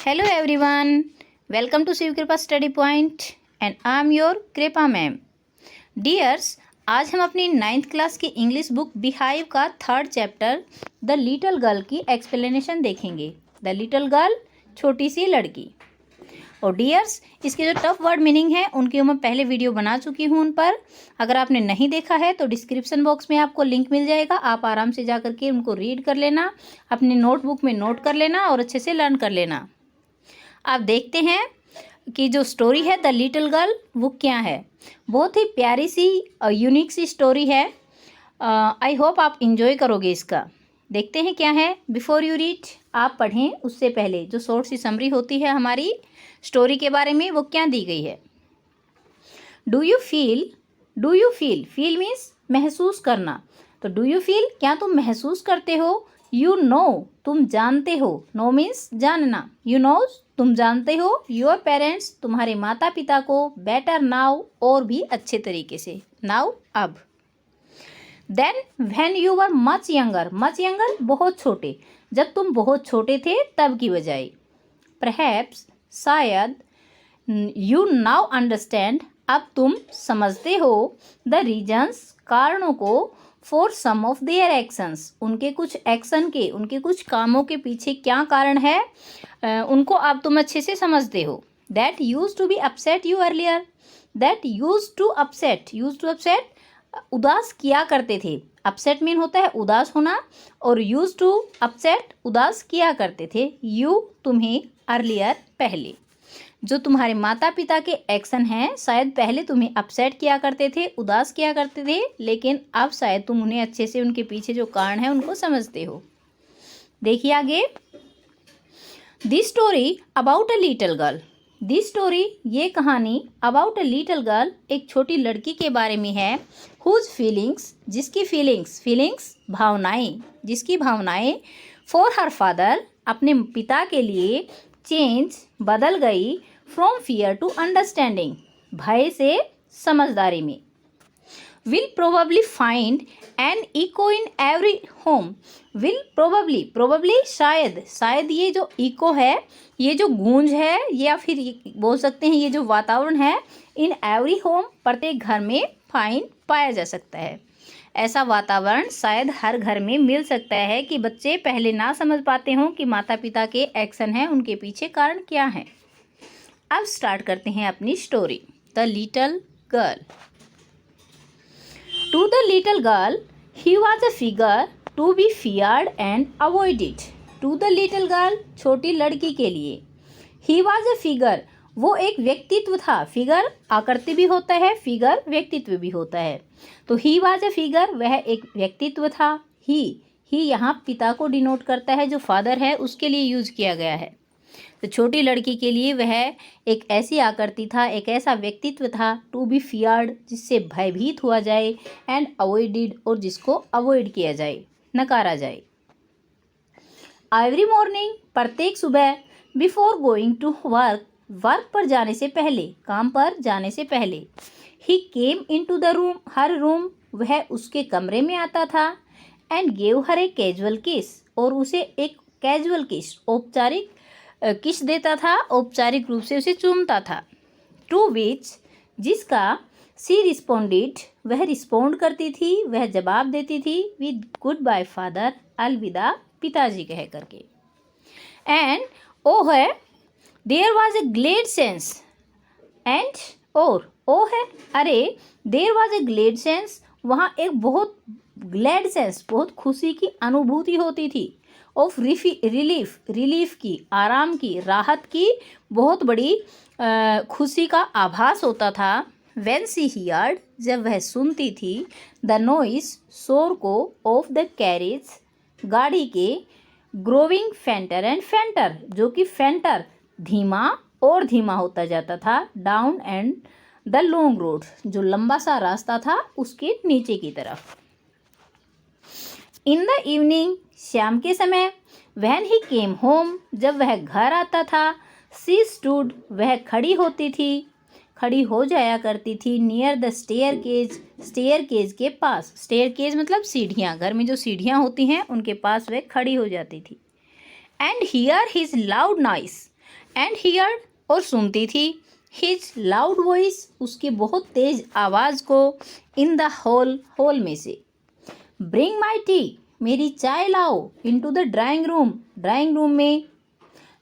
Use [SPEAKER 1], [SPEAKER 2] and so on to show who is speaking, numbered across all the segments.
[SPEAKER 1] Hello everyone, welcome to Shiv कृपा study point and I am your कृपा ma'am. Dears, आज हम अपनी 9th क्लास की इंग्लिश बुक बिहाइव का 3rd chapter the little girl की एक्सप्लेनेशन देखेंगे। द लिटिल गर्ल, छोटी सी लड़की। और डियर्स, इसके जो टफ वर्ड मीनिंग है उनकी मैं पहले वीडियो बना चुकी हूँ उन पर। अगर आपने नहीं देखा है तो डिस्क्रिप्शन बॉक्स में आपको लिंक मिल जाएगा, आप आराम से जा करके उनको रीड कर लेना, अपनी नोटबुक में नोट कर लेना और अच्छे से लर्न कर लेना। आप देखते हैं कि जो स्टोरी है द लिटिल गर्ल वो क्या है। बहुत ही प्यारी सी यूनिक सी स्टोरी है। आई होप आप इंजॉय करोगे इसका। देखते हैं क्या है। बिफोर यू रीड, आप पढ़ें उससे पहले जो शॉर्ट सी समरी होती है हमारी स्टोरी के बारे में वो क्या दी गई है। Do you feel feel means महसूस करना। तो डू यू फील, क्या तुम महसूस करते हो। यू नो, तुम जानते हो। नो मीन्स जानना। यू नो, तुम जानते हो। योर पेरेंट्स, तुम्हारे माता पिता को। बेटर नाउ, और भी अच्छे तरीके से। नाउ, अब। Then when you were much younger बहुत छोटे, जब तुम बहुत छोटे थे तब की बजाय। परहैप्स, शायद। यू नाउ अंडरस्टैंड, अब तुम समझते हो। द रीजन्स, कारणों को। For some of their actions, उनके कुछ एक्शन के, उनके कुछ कामों के पीछे क्या कारण है उनको अब तुम अच्छे से समझते हो। That use to be upset you earlier, that use to upset, उदास किया करते थे। अपसेट मीन होता है उदास होना, और यूज टू अपसेट, उदास किया करते थे। यू, तुम्हें। अर्लियर, पहले। जो तुम्हारे माता पिता के एक्शन हैं शायद पहले तुम्हें अपसेट किया करते थे, उदास किया करते थे, लेकिन अब शायद तुम उन्हें अच्छे से, उनके पीछे जो कारण है उनको समझते हो। देखिए आगे। This story about a little girl, this story, ये कहानी, अबाउट अ लिटिल गर्ल, एक छोटी लड़की के बारे में है। हुज फीलिंग्स, जिसकी फीलिंग्स भावनाएं, जिसकी भावनाएं। फॉर हर फादर, अपने पिता के लिए। चेंज, बदल गई। फ्रॉम फियर टू अंडरस्टैंडिंग, भय से समझदारी में। Will probably find an echo in every home, will probably शायद ये जो इको है, ये जो गूंज है, या फिर बोल सकते हैं ये जो वातावरण है, इन एवरी होम, प्रत्येक घर में। फाइंड, पाया जा सकता है। ऐसा वातावरण शायद हर घर में मिल सकता है कि बच्चे पहले ना समझ पाते हों कि माता पिता के एक्शन हैं, उनके पीछे कारण क्या है। अब स्टार्ट करते हैं अपनी story. The little girl. To the little girl, he was a figure to be feared and avoided. To the little girl, छोटी लड़की के लिए। ही वॉज अ फिगर, वो एक व्यक्तित्व था। फिगर आकृति भी होता है, फिगर व्यक्तित्व भी होता है। तो ही वॉज अ फिगर, वह एक व्यक्तित्व था। ही यहाँ पिता को डिनोट करता है, जो फादर है उसके लिए यूज किया गया है। तो छोटी लड़की के लिए वह एक ऐसी आकृति था, एक ऐसा व्यक्तित्व था। टू बी फियर्ड, जिससे भयभीत हुआ जाए। एंड अवॉइडेड, और जिसको अवॉइड किया जाए, नकारा जाए। एवरी मॉर्निंग, प्रत्येक सुबह। बिफोर गोइंग टू वर्क पर जाने से पहले, काम पर जाने से पहले। He came into the room, her room, वह उसके कमरे में आता था। And gave her a casual kiss, और उसे एक कैजुअल किस, औपचारिक किस देता था, औपचारिक रूप से उसे चूमता था। टू विच, जिसका। सी रिस्पोंडेड, वह रिस्पोंड करती थी, वह जवाब देती थी। विद गुड बाय फादर, अलविदा पिताजी कह करके। एंड ओ है, there was a glad sense, and, और ओ है, अरे, there was a glad sense, वहाँ एक बहुत ग्लैड सेंस, बहुत खुशी की अनुभूति होती थी। ऑफ रिलीफ की, आराम की, राहत की, बहुत बड़ी खुशी का आभास होता था। व्हेन शी हियर्ड, जब वह सुनती थी। द नॉइस, शोर को। ऑफ द कैरेज, गाड़ी के। ग्रोविंग फेंटर एंड फेंटर, जो कि फेंटर धीमा और धीमा होता जाता था। Down and the long road, जो लंबा सा रास्ता था उसके नीचे की तरफ। इन द इवनिंग, शाम के समय। व्हेन ही केम होम, जब वह घर आता था। सी स्टूड, वह खड़ी होती थी, खड़ी हो जाया करती थी। नियर द स्टेयर केज के पास। स्टेयर केज मतलब सीढ़ियाँ, घर में जो सीढ़ियाँ होती हैं उनके पास वह खड़ी हो जाती थी। And here his loud noise, and heard और सुनती थी, हिज लाउड वॉइस उसकी बहुत तेज आवाज़ को, इन द हॉल में से। ब्रिंग माई टी मेरी चाय लाओ, इनटू द ड्राइंग रूम में।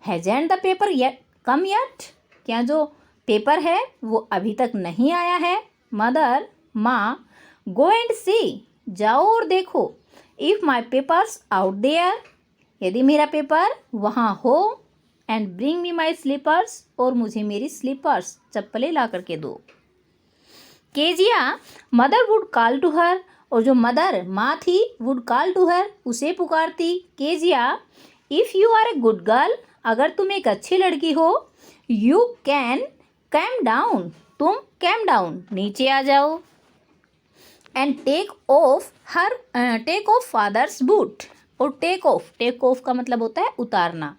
[SPEAKER 1] हैजेंट the paper yet come yet क्या जो पेपर है वो अभी तक नहीं आया है। मदर माँ गो एंड सी जाओ और देखो, if my papers out there यदि मेरा पेपर वहाँ हो, and bring me my slippers और मुझे मेरी स्लीपर्स चप्पलें ला करके दो। Kezia mother would call to her और जो मदर माँ थी वुड कॉल टू हर उसे पुकारती। Kezia if you are a good girl अगर तुम एक अच्छी लड़की हो, यू कैन कैम डाउन तुम कैम डाउन नीचे आ जाओ, and take off father's boot और टेक ऑफ का मतलब होता है उतारना।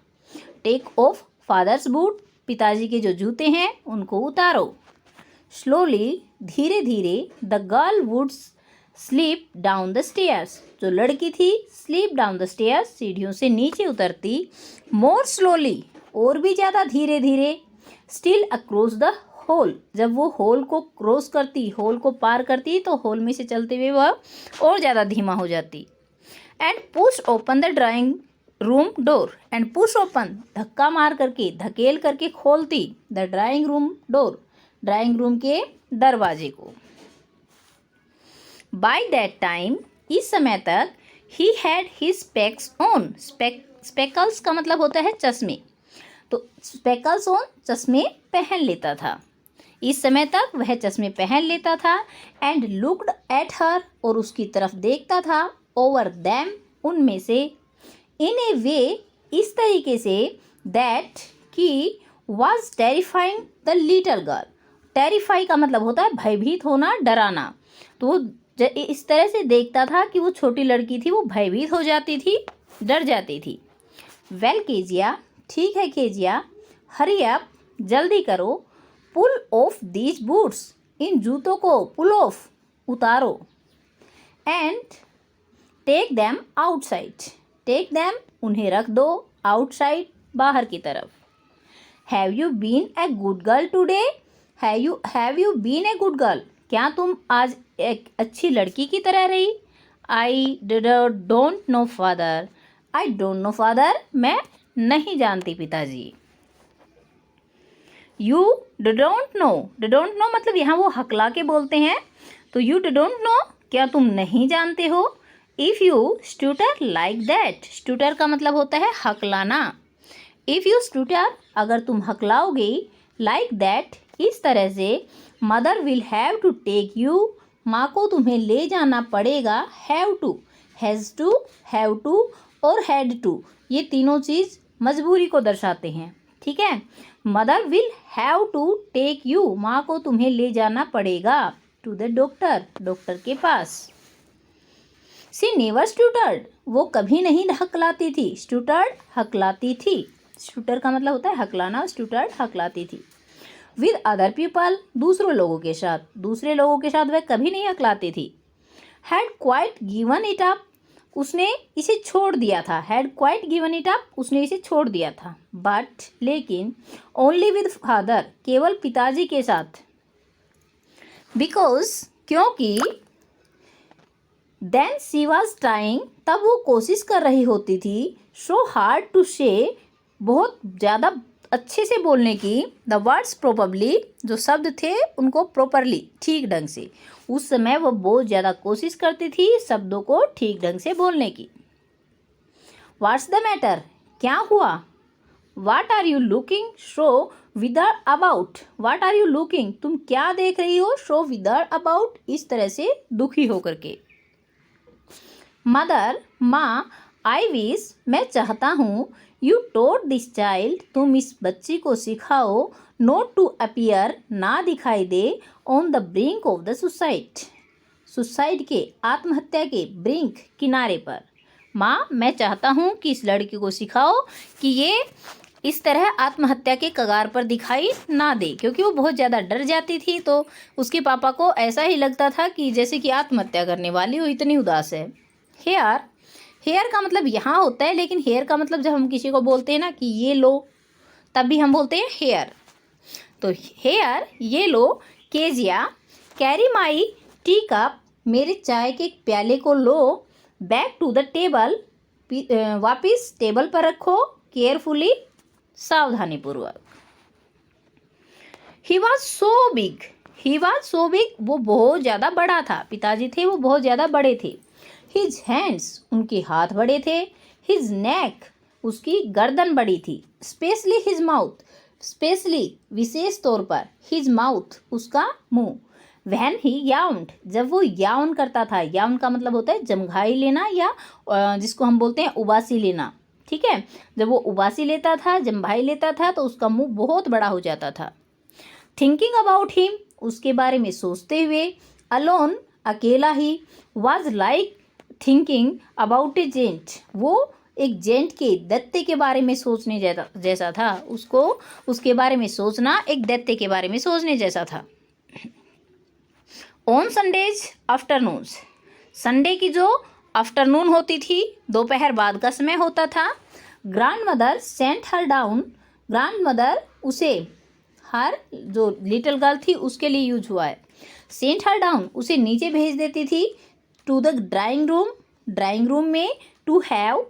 [SPEAKER 1] टेक ऑफ फादर्स बूट पिताजी के जो जूते हैं उनको उतारो। स्लोली धीरे धीरे the girl would sleep down the stairs जो लड़की थी स्लीप डाउन द स्टेयर्स सीढ़ियों से नीचे उतरती। मोर स्लोली और भी ज़्यादा धीरे धीरे। स्टिल अक्रॉस द होल जब वो होल को क्रॉस करती होल को पार करती तो होल में से चलते हुए वह और ज़्यादा धीमा हो जाती। And push open the drawing room door and push open धक्का मार करके धकेल करके खोलती the drawing room door drawing room के दरवाजे को। बाय दैट टाइम इस समय तक he had his specs on speckles का मतलब होता है चश्मे, तो स्पेकल्स ऑन चश्मे पहन लेता था। इस समय तक वह चश्मे पहन लेता था। एंड लुक्ड एट हर और उसकी तरफ देखता था। ओवर दैम उनमें से। इन ए वे इस तरीके से दैट कि was terrifying the little girl. Terrify का मतलब होता है भयभीत होना डराना, तो वो इस तरह से देखता था कि वो छोटी लड़की थी वो भयभीत हो जाती थी डर जाती थी। वेल केजिया ठीक है केजिया, हरी अप जल्दी करो, पुल ऑफ दीज बूट्स इन जूतों को पुल ऑफ उतारो, and take them outside take them उन्हें रख दो, आउटसाइड बाहर की तरफ। Have you been a good girl today have you been a good girl क्या तुम आज एक अच्छी लड़की की तरह रही। I don't know father I don't know father मैं नहीं जानती पिताजी। यू डोंट नो मतलब यहाँ वो हकला के बोलते हैं, तो यू डोंट नो क्या तुम नहीं जानते हो। इफ़ यू स्टूटर लाइक दैट स्टूटर का मतलब होता है हकलाना। इफ़ यू स्टूटर अगर तुम हकलाओगे, लाइक दैट इस तरह से, mother will have to take you माँ को तुम्हें ले जाना पड़ेगा। हैव टू हैव टू और हैड टू ये तीनों चीज़ मजबूरी को दर्शाते हैं, ठीक है। Mother will have to take you माँ को तुम्हें ले जाना पड़ेगा टू द डॉक्टर के पास। सी नेवर स्टूटर्ड वो कभी नहीं हकलाती थी। स्टूटर्ड हकलाती थी। स्टूटर का मतलब होता है हकलाना, स्टूटर्ड हकलाती थी। विद अदर पीपल दूसरे लोगों के साथ वह कभी नहीं हकलाती थी। Had quite given it up उसने इसे छोड़ दिया था। Had quite given it up उसने इसे छोड़ दिया था। बट लेकिन ओनली विद फादर केवल पिताजी के साथ। बिकॉज क्योंकि देन शी वॉज ट्राइंग तब वो कोशिश कर रही होती थी। सो हार्ड टू से बहुत ज़्यादा अच्छे से बोलने की। द वर्ड्स प्रोबेबली जो शब्द थे उनको प्रॉपरली ठीक ढंग से। उस समय वो बहुत ज़्यादा कोशिश करती थी शब्दों को ठीक ढंग से बोलने की। व्हाट्स द मैटर क्या हुआ। What are you looking so wither about what are you looking तुम क्या देख रही हो। सो विदर अबाउट इस तरह से दुखी होकर के। मदर माँ आई विश मैं चाहता हूँ। यू टोट दिस चाइल्ड तुम इस बच्ची को सिखाओ। नोट टू अपीयर ना दिखाई दे। On the brink of the suicide के आत्महत्या के ब्रिंक किनारे पर। माँ मैं चाहता हूँ कि इस लड़की को सिखाओ कि ये इस तरह आत्महत्या के कगार पर दिखाई ना दे, क्योंकि वो बहुत ज़्यादा डर जाती थी। तो उसके पापा को ऐसा ही लगता था कि जैसे कि आत्महत्या करने वाली हो, इतनी उदास है। हेयर का मतलब यहाँ होता है, लेकिन हेयर का मतलब जब हम किसी को बोलते हैं ना कि ये लो, तब भी हम बोलते हैं हेयर। तो हेयर ये लो Kezia, carry my tea cup, मेरे चाय के प्याले को लो, बैक टू द टेबल, वापिस टेबल पर रखो, केयरफुली, सावधानीपूर्वक। He was so big, he was so big, वो बहुत ज़्यादा बड़ा था, पिताजी थे वो बहुत ज़्यादा बड़े थे। हिज हैंड्स, उनके हाथ बड़े थे। हिज नेक, उसकी गर्दन बड़ी थी। स्पेशली हिज माउथ, स्पेशली विशेष तौर पर, हिज माउथ, उसका मुंह। व्हेन ही याउंड, जब वो याउन करता था, याउन का मतलब होता है जमघाई लेना या जिसको हम बोलते हैं उबासी लेना, ठीक है। जब वो उबासी लेता था, जमघाई लेता था तो उसका मुंह बहुत बड़ा हो जाता था। थिंकिंग अबाउट हिम, उसके बारे में सोचते हुए, अलोन, अकेला ही, was like thinking about a gent, वो एक जेंट के दैत्य के बारे में सोचने जैसा था, उसको उसके बारे में सोचना एक दैत्य के बारे में सोचने जैसा था। ऑन संडेज आफ्टरनून्स, संडे की जो आफ्टरनून होती थी, दोपहर बाद का समय होता था। Grand mother sent her down, grand mother उसे, हर जो लिटिल गर्ल थी उसके लिए यूज हुआ है, सेंट हर डाउन उसे नीचे भेज देती थी, to the drawing room, drawing room में, to have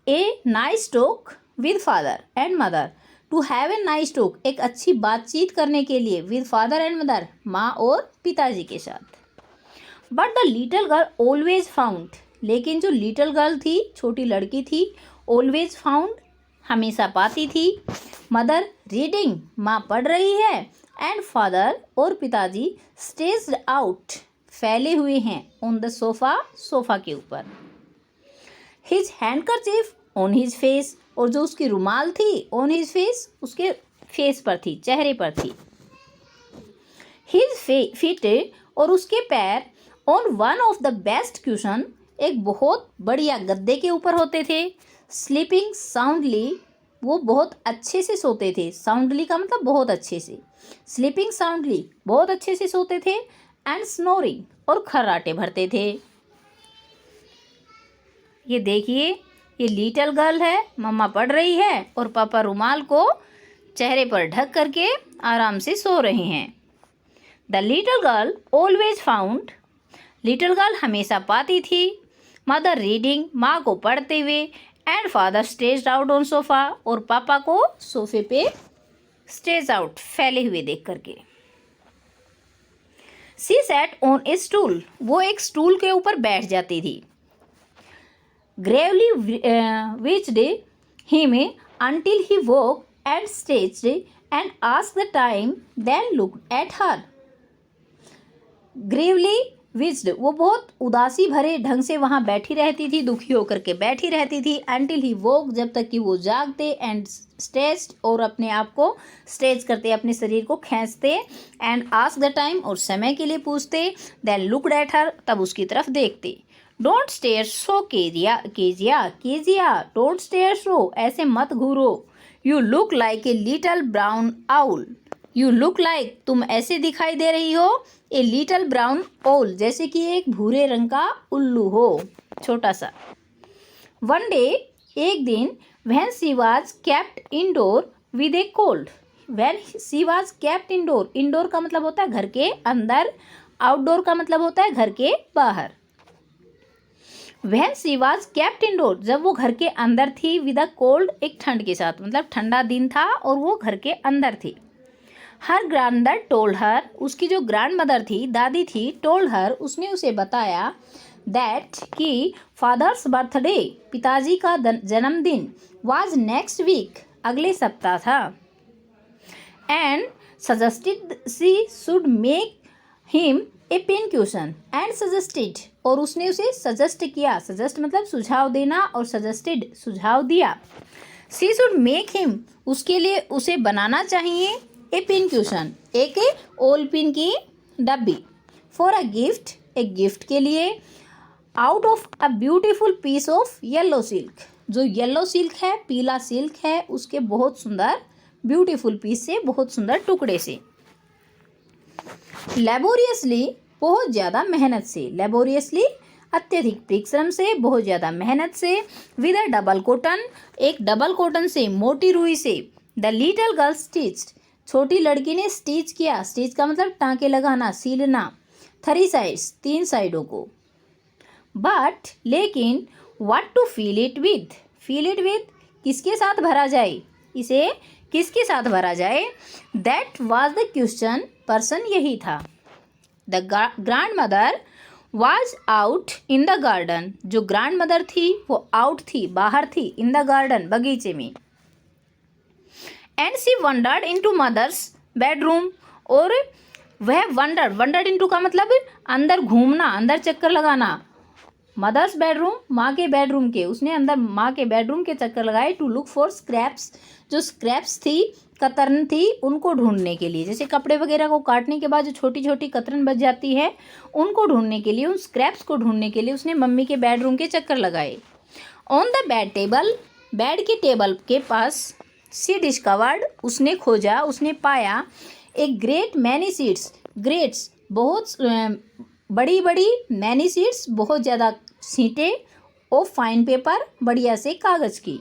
[SPEAKER 1] a nice talk with father and mother, to have a nice talk, एक अच्छी बातचीत करने के लिए, विद फादर एंड मदर, माँ और पिताजी के साथ। But the little girl always found, लेकिन जो लिटिल गर्ल थी, छोटी लड़की थी, ऑलवेज फाउंड, हमेशा पाती थी, मदर रीडिंग, माँ पढ़ रही है, एंड फादर और पिताजी स्टेज्ड आउट, फैले हुए हैं, ऑन द सोफा, सोफा के ऊपर। His handkerchief on his face, और जो उसकी रुमाल थी ऑन हिज फेस, उसके फेस पर थी, चेहरे पर थी। हिज फीट, और उसके पैर, on one of the best caution, एक बहुत बढ़िया गद्दे के ऊपर होते थे। स्लीपिंग साउंडली, वो बहुत अच्छे से सोते थे, साउंडली का मतलब बहुत अच्छे से, स्लीपिंग साउंडली बहुत अच्छे से सोते थे, एंड स्नोरिंग, और खर्राटे भरते थे। ये देखिए, ये लिटिल गर्ल है, मम्मा पढ़ रही है और पापा रुमाल को चेहरे पर ढक करके आराम से सो रहे हैं। The little girl always found, little girl हमेशा पाती थी, मदर रीडिंग, माँ को पढ़ते हुए, and father staged out on sofa, और पापा को सोफे पे स्टेज आउट, फैले हुए देख करके। She sat on a stool, वो एक स्टूल के ऊपर बैठ जाती थी। Gravely watched him until he woke and stretched and asked the time, then looked at her. Gravely watched, वो बहुत उदासी भरे ढंग से वहाँ बैठी रहती थी, दुखी होकर के बैठी रहती थी, until he woke, जब तक कि वो जागते, and stretched, और अपने आप को स्ट्रेच करते, अपने शरीर को खींचते, and asked the time, और समय के लिए पूछते, then looked at her, तब उसकी तरफ देखते। Don't stare so Kezia, Kezia, Kezia, don't stare so, ऐसे मत घूरो। You look like a little brown owl, you look like, तुम ऐसे दिखाई दे रही हो, ए लिटल ब्राउन आउल, जैसे कि एक भूरे रंग का उल्लू हो, छोटा सा। वन डे, एक दिन, when she was kept indoor with A cold, when she was kept indoor, indoor का मतलब होता है घर के अंदर, आउटडोर का मतलब होता है घर के बाहर। When she was kept indoor, जब वो घर के अंदर थी, विद अ कोल्ड, एक ठंड के साथ, मतलब ठंडा दिन था और वो घर के अंदर थी। हर ग्रैंडमदर टोल्ड हर, उसकी जो ग्रैंड मदर थी, दादी थी, टोल्ड हर, उसने उसे बताया, दैट कि फादर्स बर्थडे, पिताजी का जन्मदिन, वाज नेक्स्ट वीक, अगले सप्ताह था, and suggested she should make him a pincushion, and suggested, और उसने उसे सजेस्ट किया, सजेस्ट मतलब सुझाव देना, और सजेस्टेड सुझाव दिया। शी शुड मेक हिम, उसके लिए उसे बनाना चाहिए, ए पिनक्यूशन, एक ओल पिन की डब्बी, फॉर अ गिफ्ट, एक गिफ्ट के लिए, out of a beautiful piece of yellow silk, जो येलो सिल्क है, पीला सिल्क है, उसके बहुत सुंदर ब्यूटीफुल पीस से, बहुत सुंदर टुकड़े से। लेबोरियसली, बहुत ज़्यादा मेहनत से, लेबोरियसली अत्यधिक परिश्रम से, बहुत ज़्यादा मेहनत से, विद अ डबल कॉटन, एक डबल कॉटन से, मोटी रुई से, द लिटल गर्ल स्टिच्ड, छोटी लड़की ने स्टिच किया, स्टिच का मतलब टाँके लगाना, सीलना, 3 साइड्स, 3 साइडों को। बट लेकिन what to fill it with, fill it with किसके साथ भरा जाए, इसे किसके साथ भरा जाए, दैट वाज द क्वेश्चन, पर्सन यही था। The grandmother was out in the garden, जो ग्रैंड मदर थी वो आउट थी, बाहर थी, इन द गार्डन, बगीचे में। And she wandered into mother's bedroom, और वह वंडर्ड इनटू का मतलब अंदर घूमना, अंदर चक्कर लगाना। मदर्स बेडरूम, माँ के बेडरूम के, उसने अंदर माँ के बेडरूम के चक्कर लगाए। टू लुक फॉर स्क्रैप्स, जो स्क्रैप्स थी, कतरन थी, उनको ढूंढने के लिए, जैसे कपड़े वगैरह को काटने के बाद जो छोटी छोटी कतरन बच जाती है, उनको ढूंढने के लिए, उन स्क्रैप्स को ढूंढने के लिए उसने मम्मी के बेडरूम के चक्कर लगाए। On the bed table, bed के टेबल के पास, सी डिस्कवर्ड, उसने खोजा, उसने पाया, एक ग्रेट मैनी सीड्स, ग्रेट्स बहुत बड़ी बड़ी, मैनी सीड्स बहुत ज़्यादा सीटें, ऑफ फाइन पेपर बढ़िया से कागज़ की।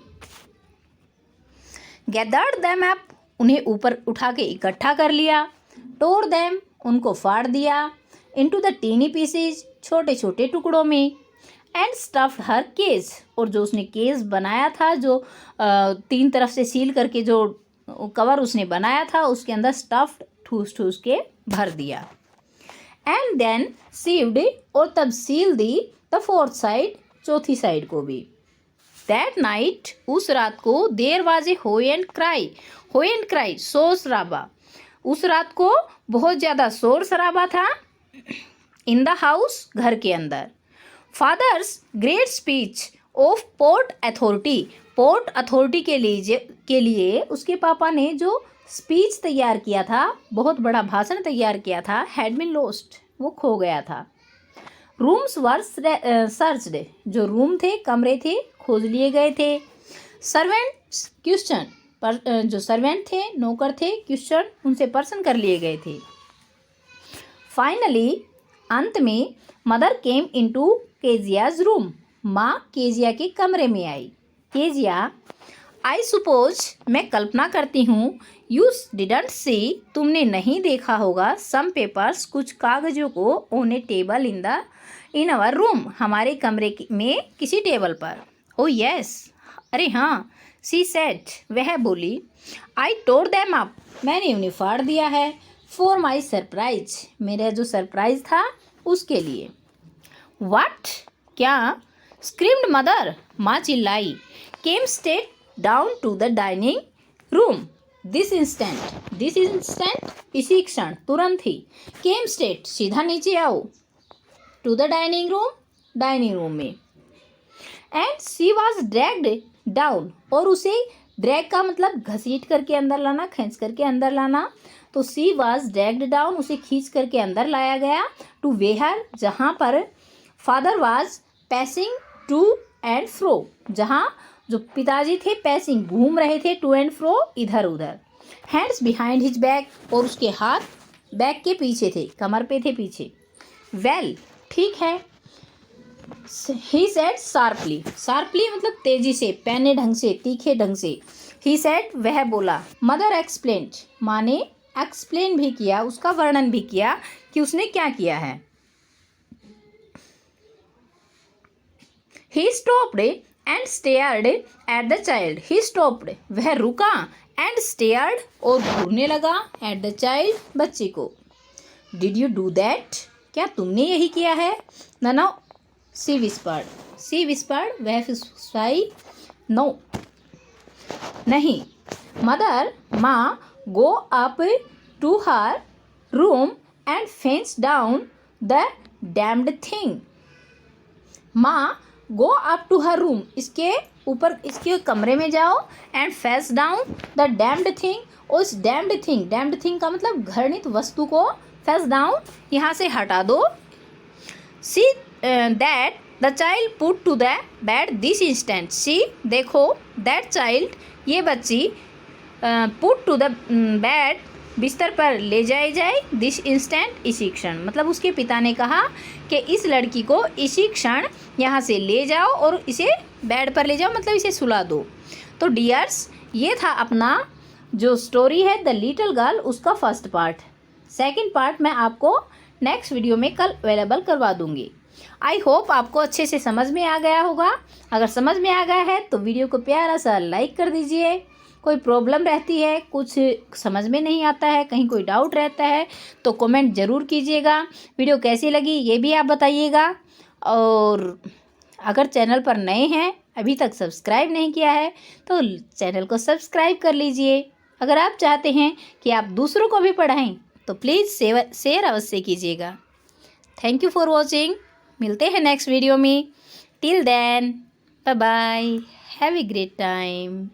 [SPEAKER 1] गैदर्ड देम अप, उन्हें ऊपर उठा के इकट्ठा कर लिया। टोर देम, उनको फाड़ दिया। इनटू द टीनी पीसेज, छोटे छोटे टुकड़ों में। एंड स्टफ्ड हर केस, और जो उसने केस बनाया था, जो 3 तरफ से सील करके जो कवर उसने बनाया था, उसके अंदर स्टफ्ड ठूस ठूस के भर दिया। एंड देन सीव्ड, और तब seal the, the 4th side, चौथी साइड को भी। दैट नाइट, उस रात को, देयर वाज ए होय एंड क्राई, होय एंड क्राई शोर शराबा, उस रात को बहुत ज़्यादा शोर शराबा था। इन द हाउस, घर के अंदर। Fathers great speech of port authority, port authority के लिए उसके पापा ने जो स्पीच तैयार किया था, बहुत बड़ा भाषण तैयार किया था, हैड बीन लॉस्ट, वो खो गया था। रूम्स वर सर्च्ड, जो रूम थे, कमरे थे, खोज लिए गए थे। सर्वेंट्स क्वेश्चन, पर जो सर्वेंट थे, नौकर थे, क्वेश्चन, उनसे पर्सन कर लिए गए थे। फाइनली, अंत में, mother came into Keziah's room, माँ केजिया के कमरे में आई। केजिया, आई सुपोज, मैं कल्पना करती हूँ, यू डिडंट सी, तुमने नहीं देखा होगा, सम पेपर्स, कुछ कागजों को, on a table in our room, हमारे कमरे में किसी टेबल पर। ओ यस, अरे हाँ, सी सेड, वह बोली। आई टोर देम अप, मैंने उन्हें फाड़ दिया है। फॉर माई सरप्राइज, मेरा जो सरप्राइज था उसके लिए। व्हाट, क्या, स्क्रीम्ड मदर, माँ चिल्लाई। Came straight down to the dining room, this instant, इसी क्षण, तुरंत ही। केम स्टेट, सीधा नीचे आओ, टू द डाइनिंग रूम में। And she was dragged down, और उसे, ड्रैग का मतलब घसीट करके अंदर लाना, खींच करके अंदर लाना, तो सी वॉज ड्रैग्ड डाउन, उसे खींच करके अंदर लाया गया। टू वेयर, जहाँ पर father was pacing to and fro, जहाँ जो पिताजी थे पैसिंग, घूम रहे थे, टू एंड फ्रो, इधर उधर। हैंड्स बिहाइंड हिज बैक, और उसके हाथ बैक के पीछे थे, कमर पे थे पीछे। वेल, ठीक है। ही सेड शार्पली, शार्पली मतलब तेजी से, पैने ढंग से, तीखे ढंग से। ही सेड, वह बोला। मदर एक्सप्लेन्ड, माँ ने एक्सप्लेन भी किया, उसका वर्णन भी किया कि उसने क्या किया है। He stopped and stared at the child, he stopped, वह रुका, एंड स्टेयर्ड, और घूरने लगा, एट द चाइल्ड, बच्चे को। डिड यू डू दैट, क्या तुमने यही किया है। नो, सी विस्पर्ड, वह फुसफुसाई। नो, नहीं। मदर, माँ, go up to her room and fence down the damned thing, माँ, go up to her room, इसके ऊपर, इसके कमरे में जाओ, and fence down the damned thing, उस डैम्ड थिंग का मतलब घृणित वस्तु को, फेंस डाउन, यहाँ से हटा दो। See that the child put to the bed this instant, see, देखो, दैट चाइल्ड, ये बच्ची, पुट टू द बेड, बिस्तर पर ले जाए, दिस इंस्टेंट, इसी क्षण, मतलब उसके पिता ने कहा कि इस लड़की को इसी क्षण यहाँ से ले जाओ और इसे बेड पर ले जाओ, मतलब इसे सुला दो। तो डियर्स, ये था अपना जो स्टोरी है द लिटिल गर्ल उसका फर्स्ट पार्ट, सेकंड पार्ट मैं आपको नेक्स्ट वीडियो में कल अवेलेबल करवा दूंगी। आई होप आपको अच्छे से समझ में आ गया होगा। अगर समझ में आ गया है तो वीडियो को प्यारा सा लाइक कर दीजिए। कोई प्रॉब्लम रहती है, कुछ समझ में नहीं आता है, कहीं कोई डाउट रहता है तो कमेंट ज़रूर कीजिएगा। वीडियो कैसी लगी ये भी आप बताइएगा। और अगर चैनल पर नए हैं, अभी तक सब्सक्राइब नहीं किया है तो चैनल को सब्सक्राइब कर लीजिए। अगर आप चाहते हैं कि आप दूसरों को भी पढ़ाएं तो प्लीज़ शेयर अवश्य कीजिएगा। Thank you for watching. मिलते हैं नेक्स्ट वीडियो में। Till then bye bye, have a great time.